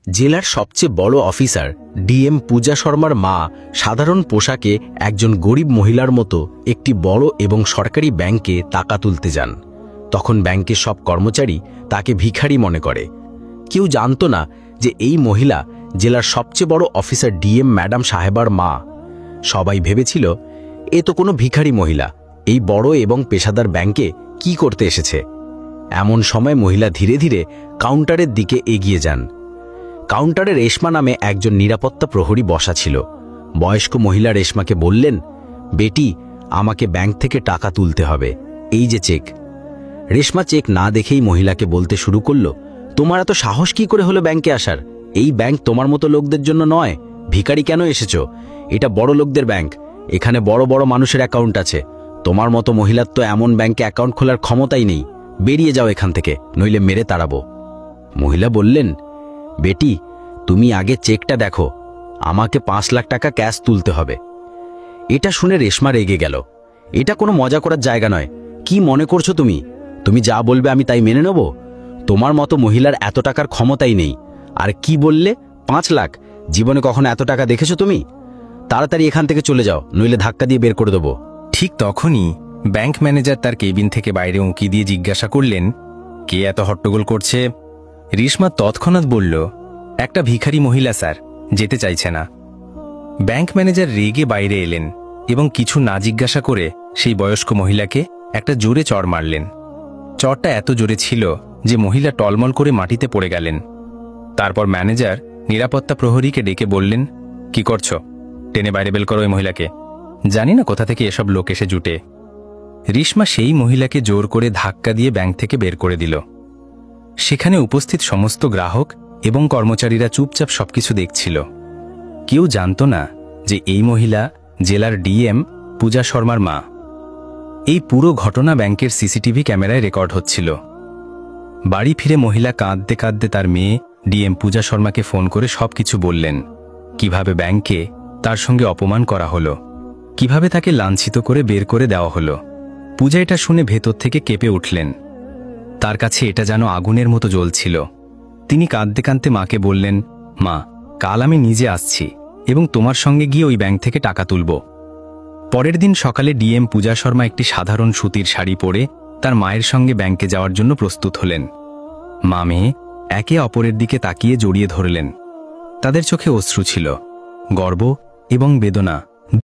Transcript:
জেলার সবচেয়ে বড় অফিসার ডিএম পূজা শর্মার মা সাধারণ পোশাকে একজন গরিব মহিলার মতো একটি বড় এবং সরকারি ব্যাংকে টাকা তুলতে যান। তখন ব্যাংকের সব কর্মচারী তাকে ভিখারি মনে করে। কেউ জানত না যে এই মহিলা জেলার সবচেয়ে বড় অফিসার ডিএম ম্যাডাম সাহেবার মা। সবাই ভেবেছিল এ তো কোনো ভিখারি মহিলা এই বড় এবং পেশাদার ব্যাংকে কি করতে এসেছে। এমন সময় মহিলা ধীরে ধীরে কাউন্টারের দিকে এগিয়ে যান। কাউন্টারে রেশমা নামে একজন নিরাপত্তা প্রহরী বসা ছিল। বয়স্ক মহিলা রেশমাকে বললেন, বেটি, আমাকে ব্যাংক থেকে টাকা তুলতে হবে, এই যে চেক। রেশমা চেক না দেখেই মহিলাকে বলতে শুরু করল, তোমার এত সাহস কি করে হলো ব্যাংকে আসার? এই ব্যাংক তোমার মতো লোকদের জন্য নয়। ভিখারি কেন এসেছো? এটা বড় লোকদের ব্যাংক, এখানে বড় বড় মানুষের অ্যাকাউন্ট আছে। তোমার মতো মহিলার তো এমন ব্যাংকে অ্যাকাউন্ট খোলার ক্ষমতাই নেই। বেরিয়ে যাও এখান থেকে, নইলে মেরে তাড়াবো। মহিলা বললেন, বেটি, তুমি আগে চেকটা দেখো, আমাকে 5 লাখ টাকা ক্যাশ তুলতে হবে। এটা শুনে রেশমা রেগে গেল। এটা কোনো মজা করার জায়গা নয়। কি মনে করছো তুমি? তুমি যা বলবে আমি তাই মেনে নেব? তোমার মতো মহিলার এত টাকার ক্ষমতাই নেই। আর কি বললে? 5 লাখ? জীবনে কখনো এত টাকা দেখেছো তুমি? তাড়াতাড়ি এখান থেকে চলে যাও, নইলে ধাক্কা দিয়ে বের করে দেবো। ঠিক তখনই ব্যাংক ম্যানেজার তার কেবিন থেকে বাইরে উঁকি দিয়ে জিজ্ঞাসা করলেন, কে এত হট্টগোল করছে? রেশমা তৎক্ষণাৎ বলল, একটা ভিখারি মহিলা স্যার, যেতে চাইছে না। ব্যাংক ম্যানেজার রেগে বাইরে এলেন এবং কিছু না জিজ্ঞাসা করে সেই বয়স্ক মহিলাকে একটা জোরে চড় মারলেন। চড়টা এত জোরে ছিল যে মহিলা টলমল করে মাটিতে পড়ে গেলেন। তারপর ম্যানেজার নিরাপত্তা প্রহরীকে ডেকে বললেন, কি করছো? টেনে বাইরে বের করো ওই মহিলাকে। জানি না কোথা থেকে এসব লোক এসে জুটে। রেশমা সেই মহিলাকে জোর করে ধাক্কা দিয়ে ব্যাংক থেকে বের করে দিল। সেখানে উপস্থিত সমস্ত গ্রাহক এবং কর্মচারীরা চুপচাপ সবকিছু দেখছিল। কেউ জানত না যে এই মহিলা জেলার ডিএম পূজা শর্মার মা। এই পুরো ঘটনা ব্যাংকের সিসিটিভি ক্যামেরায় রেকর্ড হচ্ছিল। বাড়ি ফিরে মহিলা কাঁদতে কাঁদতে তার মেয়ে ডিএম পূজা শর্মাকে ফোন করে সবকিছু বললেন, কিভাবে ব্যাংকে তার সঙ্গে অপমান করা হলো, কিভাবে তাকে লাঞ্ছিত করে বের করে দেওয়া হলো। পূজা এটা শুনে ভেতর থেকে কেঁপে উঠলেন। তার কাছে এটা যেন আগুনের মতো জ্বলছিল। তিনি কাঁদতে কাঁদতে মাকে বললেন, মা, কাল আমি নিজে আসছি এবং তোমার সঙ্গে গিয়ে ওই ব্যাংক থেকে টাকা তুলব। পরের দিন সকালে ডিএম পূজা শর্মা একটি সাধারণ সুতির শাড়ি পরে তার মায়ের সঙ্গে ব্যাংকে যাওয়ার জন্য প্রস্তুত হলেন। মা মেয়ে একে অপরের দিকে তাকিয়ে জড়িয়ে ধরলেন। তাদের চোখে অশ্রু ছিল, গর্ব এবং বেদনা।